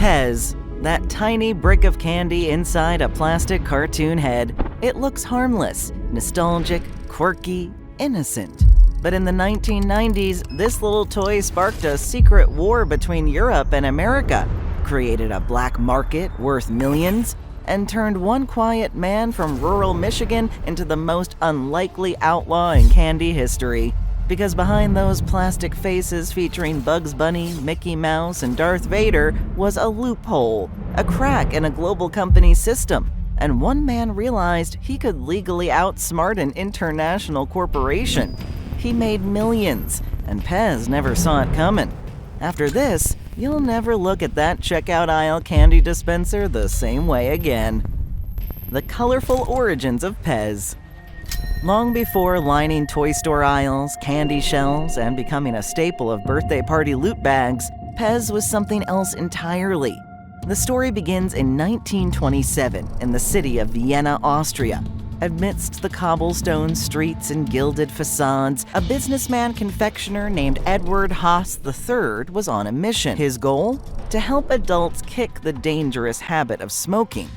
Pez, that tiny brick of candy inside a plastic cartoon head. It looks harmless, nostalgic, quirky, innocent. But in the 1990s, this little toy sparked a secret war between Europe and America, created a black market worth millions, and turned one quiet man from rural Michigan into the most unlikely outlaw in candy history. Because behind those plastic faces featuring Bugs Bunny, Mickey Mouse, and Darth Vader was a loophole, a crack in a global company's system. And one man realized he could legally outsmart an international corporation. He made millions, and Pez never saw it coming. After this, you'll never look at that checkout aisle candy dispenser the same way again. The Colorful Origins of Pez. Long before lining toy store aisles, candy shelves, and becoming a staple of birthday party loot bags, Pez was something else entirely. The story begins in 1927 in the city of Vienna, Austria. Amidst the cobblestone streets and gilded facades, a businessman confectioner named Edward Haas III was on a mission. His goal? To help adults kick the dangerous habit of smoking.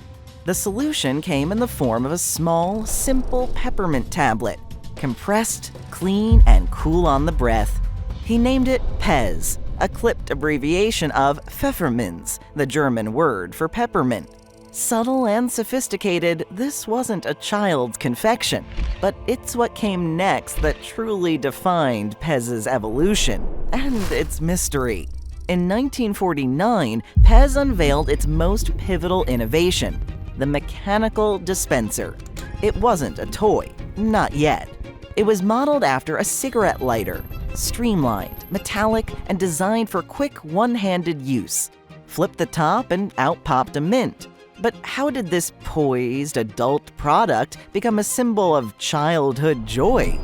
The solution came in the form of a small, simple peppermint tablet, compressed, clean, and cool on the breath. He named it Pez, a clipped abbreviation of Pfefferminz, the German word for peppermint. Subtle and sophisticated, this wasn't a child's confection, but it's what came next that truly defined Pez's evolution and its mystery. In 1949, Pez unveiled its most pivotal innovation, the mechanical dispenser. It wasn't a toy, not yet. It was modeled after a cigarette lighter, streamlined, metallic, and designed for quick one-handed use. Flip the top and out popped a mint. But how did this poised adult product become a symbol of childhood joy?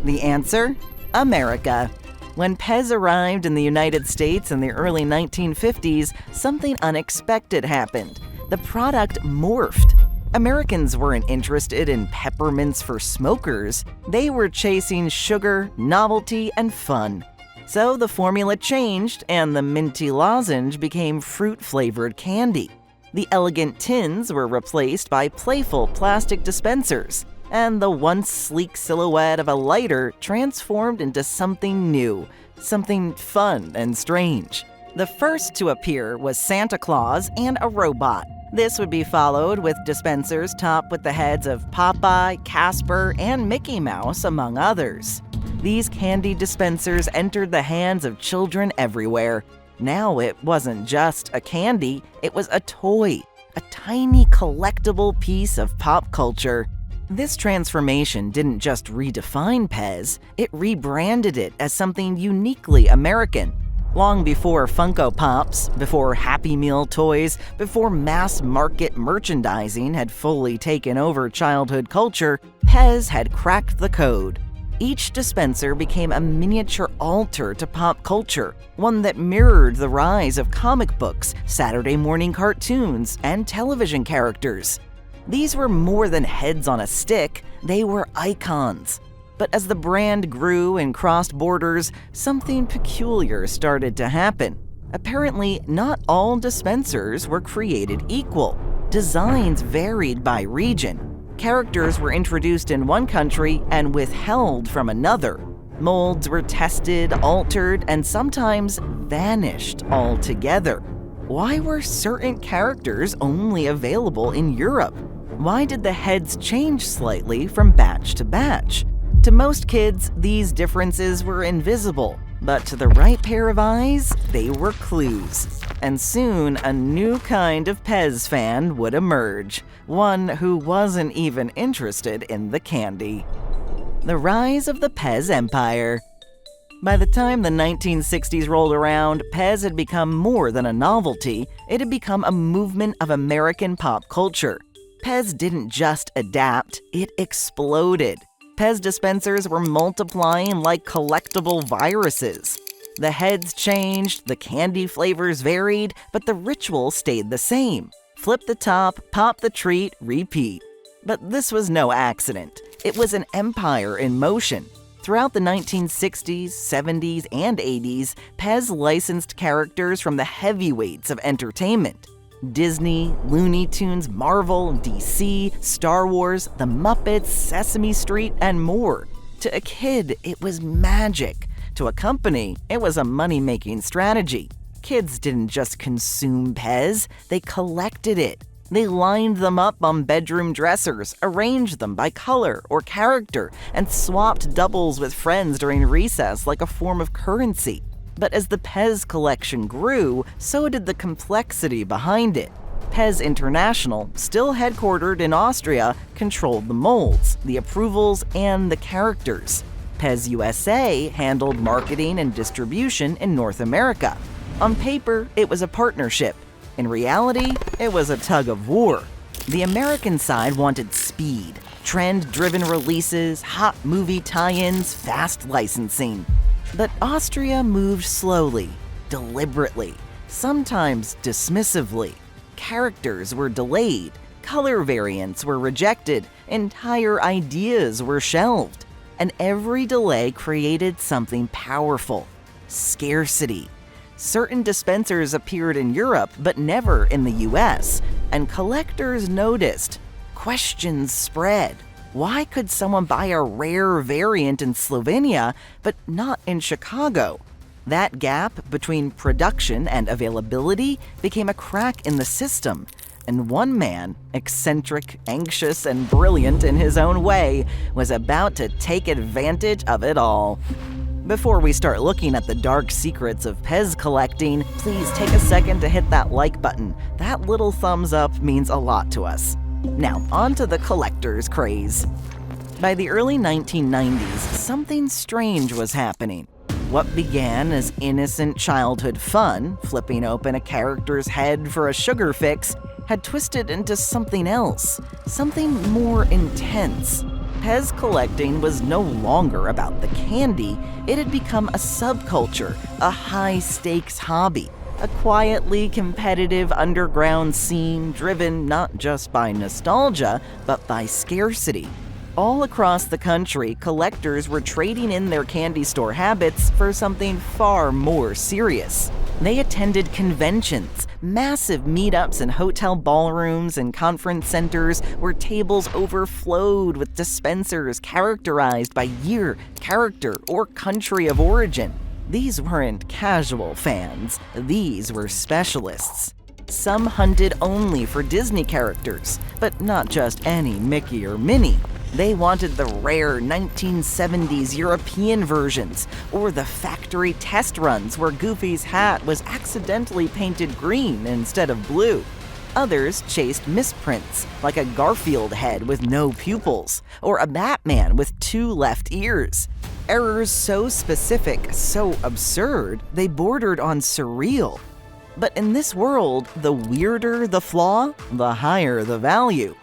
The answer? America. When Pez arrived in the United States in the early 1950s, something unexpected happened. The product morphed. Americans weren't interested in peppermints for smokers. They were chasing sugar, novelty, and fun. So the formula changed, and the minty lozenge became fruit-flavored candy. The elegant tins were replaced by playful plastic dispensers, and the once sleek silhouette of a lighter transformed into something new, something fun and strange. The first to appear was Santa Claus and a robot. This would be followed with dispensers topped with the heads of Popeye, Casper, and Mickey Mouse, among others. These candy dispensers entered the hands of children everywhere. Now it wasn't just a candy, it was a toy, a tiny collectible piece of pop culture. This transformation didn't just redefine Pez, it rebranded it as something uniquely American. Long before Funko Pops, before Happy Meal toys, before mass market merchandising had fully taken over childhood culture, Pez had cracked the code. Each dispenser became a miniature altar to pop culture, one that mirrored the rise of comic books, Saturday morning cartoons, and television characters. These were more than heads on a stick, they were icons. But as the brand grew and crossed borders, something peculiar started to happen. Apparently, not all dispensers were created equal. Designs varied by region. Characters were introduced in one country and withheld from another. Molds were tested, altered, and sometimes vanished altogether. Why were certain characters only available in Europe? Why did the heads change slightly from batch to batch? To most kids, these differences were invisible, but to the right pair of eyes, they were clues. And soon, a new kind of Pez fan would emerge, one who wasn't even interested in the candy. The rise of the Pez Empire. By the time the 1960s rolled around, Pez had become more than a novelty, it had become a movement of American pop culture. Pez didn't just adapt, it exploded. Pez dispensers were multiplying like collectible viruses. The heads changed, the candy flavors varied, but the ritual stayed the same. Flip the top, pop the treat, repeat. But this was no accident. It was an empire in motion. Throughout the 1960s, 70s, and 80s, Pez licensed characters from the heavyweights of entertainment. Disney, Looney Tunes, Marvel, DC, Star Wars, The Muppets, Sesame Street, and more. To a kid, it was magic. To a company, it was a money-making strategy. Kids didn't just consume Pez, they collected it. They lined them up on bedroom dressers, arranged them by color or character, and swapped doubles with friends during recess like a form of currency. But as the Pez collection grew, so did the complexity behind it. Pez International, still headquartered in Austria, controlled the molds, the approvals, and the characters. Pez USA handled marketing and distribution in North America. On paper, it was a partnership. In reality, it was a tug of war. The American side wanted speed, trend-driven releases, hot movie tie-ins, fast licensing. But Austria moved slowly, deliberately, sometimes dismissively. Characters were delayed, color variants were rejected, entire ideas were shelved. And every delay created something powerful: scarcity. Certain dispensers appeared in Europe but never in the US, and collectors noticed. Questions spread. Why could someone buy a rare variant in Slovenia but not in Chicago? That gap between production and availability became a crack in the system, and one man, eccentric, anxious, and brilliant in his own way, was about to take advantage of it all. Before we start looking at the dark secrets of Pez collecting, please take a second to hit that like button. That little thumbs up means a lot to us. Now, on to the collector's craze. By the early 1990s, something strange was happening. What began as innocent childhood fun, flipping open a character's head for a sugar fix, had twisted into something else, something more intense. Pez collecting was no longer about the candy, it had become a subculture, a high-stakes hobby. A quietly competitive underground scene driven not just by nostalgia, but by scarcity. All across the country, collectors were trading in their candy store habits for something far more serious. They attended conventions, massive meetups in hotel ballrooms and conference centers where tables overflowed with dispensers characterized by year, character, or country of origin. These weren't casual fans, these were specialists. Some hunted only for Disney characters, but not just any Mickey or Minnie. They wanted the rare 1970s European versions, or the factory test runs where Goofy's hat was accidentally painted green instead of blue. Others chased misprints, like a Garfield head with no pupils, or a Batman with 2 left ears. Errors so specific, so absurd, they bordered on surreal. But in this world, the weirder the flaw, the higher the value.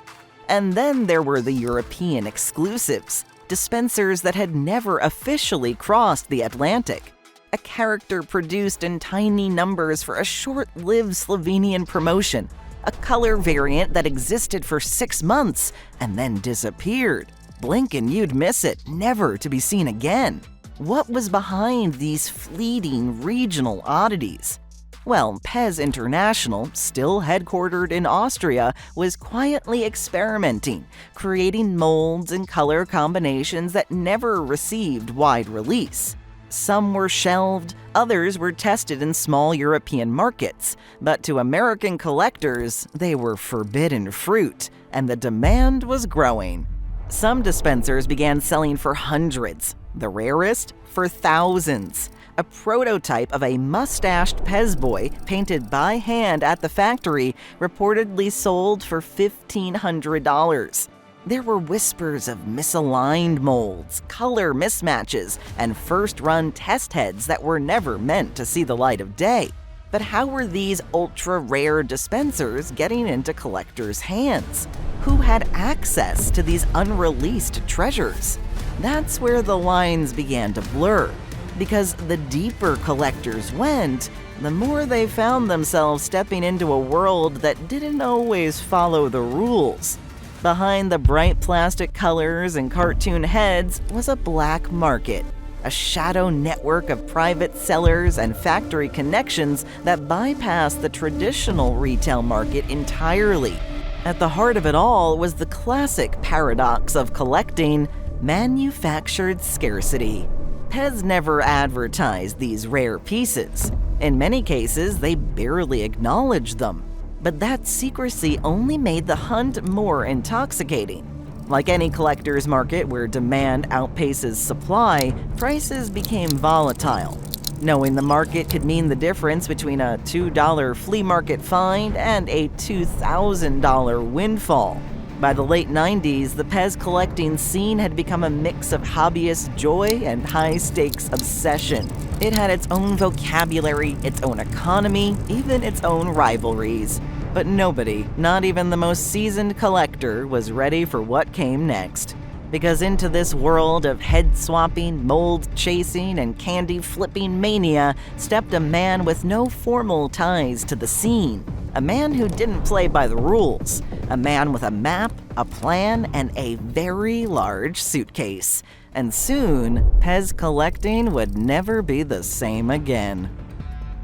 And then there were the European exclusives, dispensers that had never officially crossed the Atlantic. A character produced in tiny numbers for a short-lived Slovenian promotion, a color variant that existed for 6 months and then disappeared. Blink and you'd miss it, never to be seen again. What was behind these fleeting regional oddities? Well, Pez International, still headquartered in Austria, was quietly experimenting, creating molds and color combinations that never received wide release. Some were shelved, others were tested in small European markets, but to American collectors, they were forbidden fruit, and the demand was growing. Some dispensers began selling for hundreds, the rarest for thousands. A prototype of a mustached Pez boy painted by hand at the factory reportedly sold for $1,500. There were whispers of misaligned molds, color mismatches, and first-run test heads that were never meant to see the light of day. But how were these ultra-rare dispensers getting into collectors' hands? Who had access to these unreleased treasures? That's where the lines began to blur. Because the deeper collectors went, the more they found themselves stepping into a world that didn't always follow the rules. Behind the bright plastic colors and cartoon heads was a black market, a shadow network of private sellers and factory connections that bypassed the traditional retail market entirely. At the heart of it all was the classic paradox of collecting: manufactured scarcity. PEZ never advertised these rare pieces. In many cases, they barely acknowledged them. But that secrecy only made the hunt more intoxicating. Like any collector's market where demand outpaces supply, prices became volatile. Knowing the market could mean the difference between a $2 flea market find and a $2,000 windfall. By the late 90s, the PEZ collecting scene had become a mix of hobbyist joy and high-stakes obsession. It had its own vocabulary, its own economy, even its own rivalries. But nobody, not even the most seasoned collector, was ready for what came next. Because into this world of head-swapping, mold-chasing, and candy-flipping mania stepped a man with no formal ties to the scene. A man who didn't play by the rules. A man with a map, a plan, and a very large suitcase. And soon, PEZ collecting would never be the same again.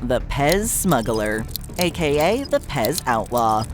The PEZ Smuggler, aka the Pez Outlaw.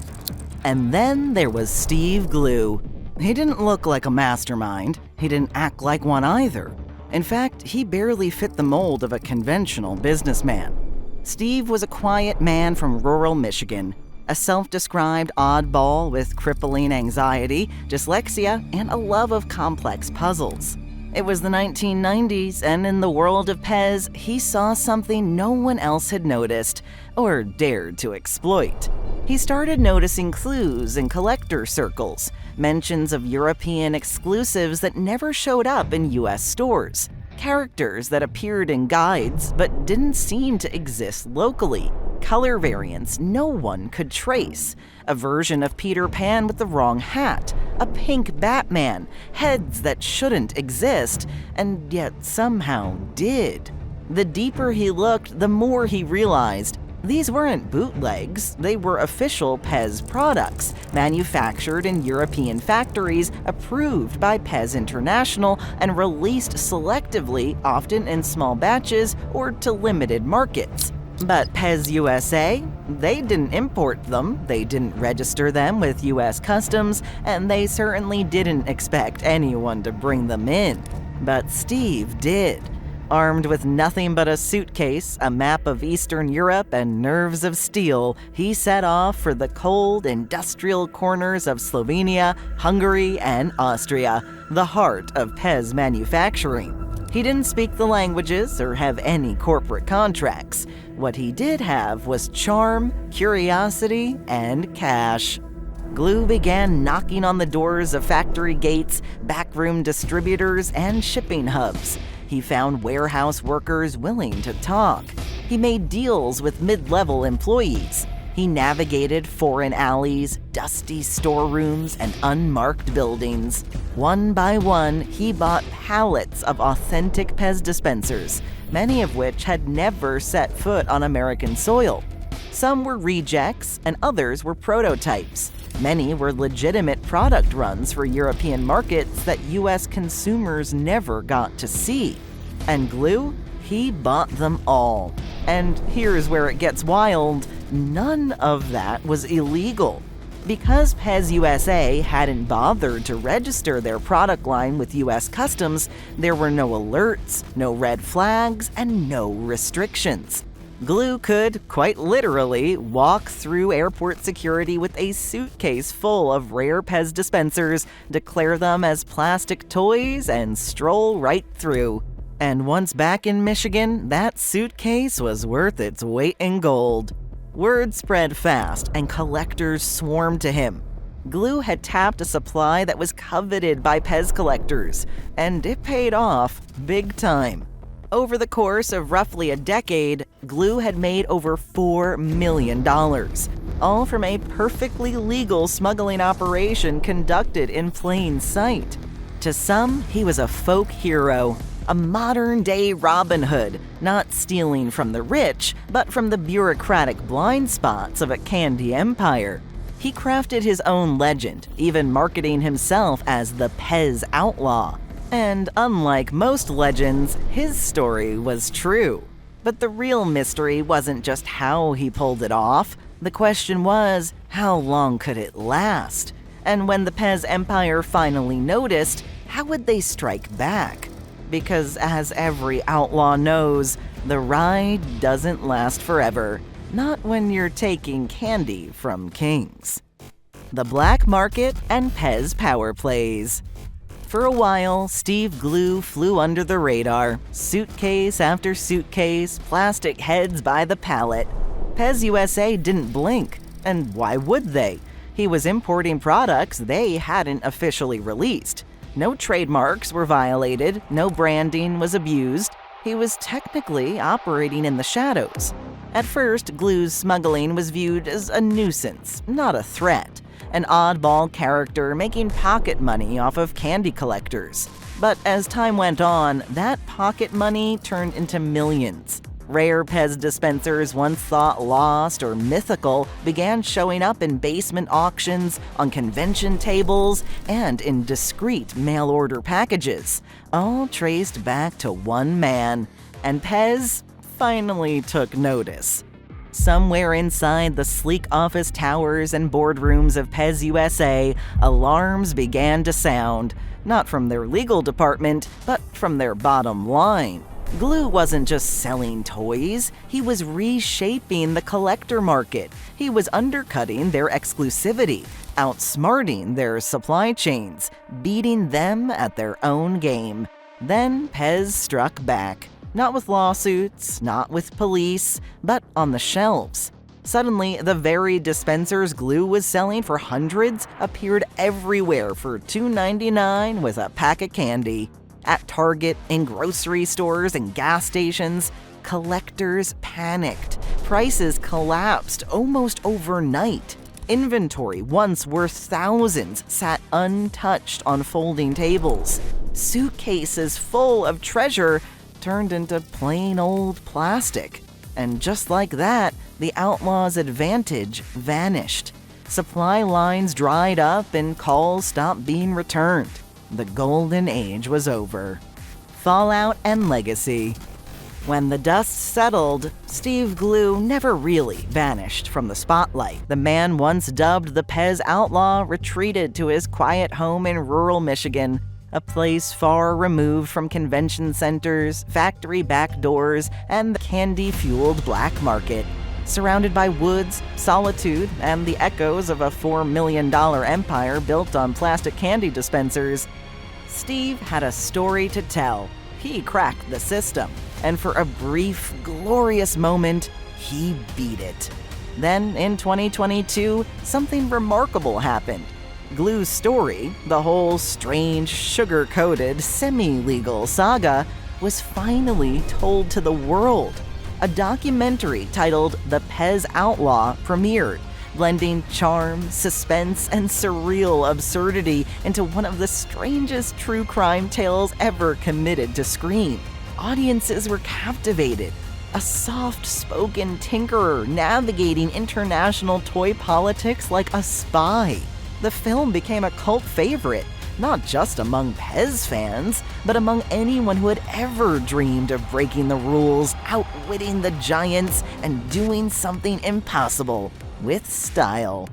And then there was Steve Glue. He didn't look like a mastermind. He didn't act like one either. In fact, he barely fit the mold of a conventional businessman. Steve was a quiet man from rural Michigan, a self-described oddball with crippling anxiety, dyslexia, and a love of complex puzzles. It was the 1990s, and in the world of PEZ, he saw something no one else had noticed or dared to exploit. He started noticing clues in collector circles, mentions of European exclusives that never showed up in US stores, characters that appeared in guides but didn't seem to exist locally, color variants no one could trace, a version of Peter Pan with the wrong hat, a pink Batman, heads that shouldn't exist, and yet somehow did. The deeper he looked, the more he realized these weren't bootlegs, they were official PEZ products, manufactured in European factories, approved by PEZ International, and released selectively, often in small batches or to limited markets. But PEZ USA? They didn't import them, they didn't register them with US Customs, and they certainly didn't expect anyone to bring them in. But Steve did. Armed with nothing but a suitcase, a map of Eastern Europe, and nerves of steel, he set off for the cold, industrial corners of Slovenia, Hungary, and Austria, the heart of PEZ manufacturing. He didn't speak the languages or have any corporate contracts. What he did have was charm, curiosity, and cash. Glue began knocking on the doors of factory gates, backroom distributors, and shipping hubs. He found warehouse workers willing to talk. He made deals with mid-level employees. He navigated foreign alleys, dusty storerooms, and unmarked buildings. One by one, he bought pallets of authentic PEZ dispensers, many of which had never set foot on American soil. Some were rejects, and others were prototypes. Many were legitimate product runs for European markets that US consumers never got to see. And Glue? He bought them all. And here's where it gets wild. None of that was illegal. Because PEZ USA hadn't bothered to register their product line with US Customs, there were no alerts, no red flags, and no restrictions. Glue could, quite literally, walk through airport security with a suitcase full of rare PEZ dispensers, declare them as plastic toys, and stroll right through. And once back in Michigan, that suitcase was worth its weight in gold. Word spread fast, and collectors swarmed to him. Glue had tapped a supply that was coveted by PEZ collectors, and it paid off big time. Over the course of roughly a decade, Glue had made over $4 million, all from a perfectly legal smuggling operation conducted in plain sight. To some, he was a folk hero, a modern-day Robin Hood, not stealing from the rich, but from the bureaucratic blind spots of a candy empire. He crafted his own legend, even marketing himself as the Pez Outlaw. And unlike most legends, his story was true. But the real mystery wasn't just how he pulled it off. The question was, how long could it last? And when the Pez Empire finally noticed, how would they strike back? Because as every outlaw knows, the ride doesn't last forever. Not when you're taking candy from kings. The black market and Pez power plays. For a while, Steve Glue flew under the radar. Suitcase after suitcase, plastic heads by the pallet. Pez USA didn't blink. And why would they? He was importing products they hadn't officially released. No trademarks were violated, no branding was abused. He was technically operating in the shadows. At first, Glue's smuggling was viewed as a nuisance, not a threat. An oddball character making pocket money off of candy collectors. But as time went on, that pocket money turned into millions. Rare Pez dispensers once thought lost or mythical began showing up in basement auctions, on convention tables, and in discreet mail-order packages, all traced back to one man. And Pez finally took notice. Somewhere inside the sleek office towers and boardrooms of Pez USA, alarms began to sound, not from their legal department, but from their bottom line. Glue wasn't just selling toys, he was reshaping the collector market. He was undercutting their exclusivity, outsmarting their supply chains, beating them at their own game. Then Pez struck back. Not with lawsuits, not with police, but on the shelves. Suddenly, the very dispensers Glue was selling for hundreds appeared everywhere for $2.99 with a pack of candy. At Target, in grocery stores and gas stations, collectors panicked. Prices collapsed almost overnight. Inventory, once worth thousands, sat untouched on folding tables. Suitcases full of treasure turned into plain old plastic. And just like that, the outlaw's advantage vanished. Supply lines dried up and calls stopped being returned. The golden age was over. Fallout and legacy. When the dust settled, Steve Glue never really vanished from the spotlight. The man once dubbed the Pez Outlaw retreated to his quiet home in rural Michigan, a place far removed from convention centers, factory back doors, and the candy-fueled black market. Surrounded by woods, solitude, and the echoes of a $4 million empire built on plastic candy dispensers, Steve had a story to tell. He cracked the system, and for a brief, glorious moment, he beat it. Then, in 2022, something remarkable happened. Glue's story, the whole strange, sugar-coated, semi-legal saga, was finally told to the world. A documentary titled The Pez Outlaw premiered, blending charm, suspense, and surreal absurdity into one of the strangest true crime tales ever committed to screen. Audiences were captivated. A soft-spoken tinkerer navigating international toy politics like a spy. The film became a cult favorite, not just among Pez fans, but among anyone who had ever dreamed of breaking the rules, outwitting the giants, and doing something impossible with style.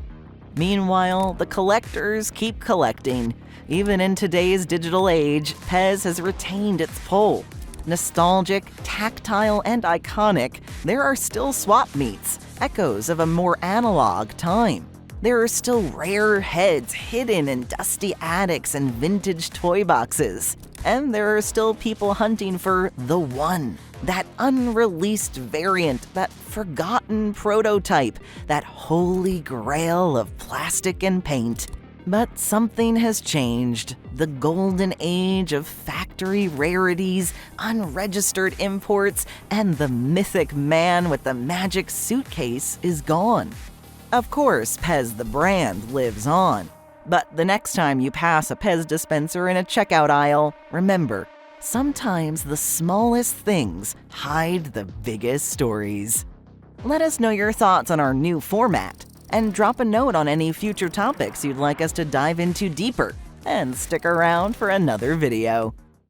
Meanwhile, the collectors keep collecting. Even in today's digital age, Pez has retained its pull. Nostalgic, tactile, and iconic, there are still swap meets, echoes of a more analog time. There are still rare heads hidden in dusty attics and vintage toy boxes. And there are still people hunting for the one, that unreleased variant, that forgotten prototype, that holy grail of plastic and paint. But something has changed. The golden age of factory rarities, unregistered imports, and the mythic man with the magic suitcase is gone. Of course, Pez the brand lives on. But the next time you pass a Pez dispenser in a checkout aisle, remember, sometimes the smallest things hide the biggest stories. Let us know your thoughts on our new format. and drop a note on any future topics you'd like us to dive into deeper. And stick around for another video.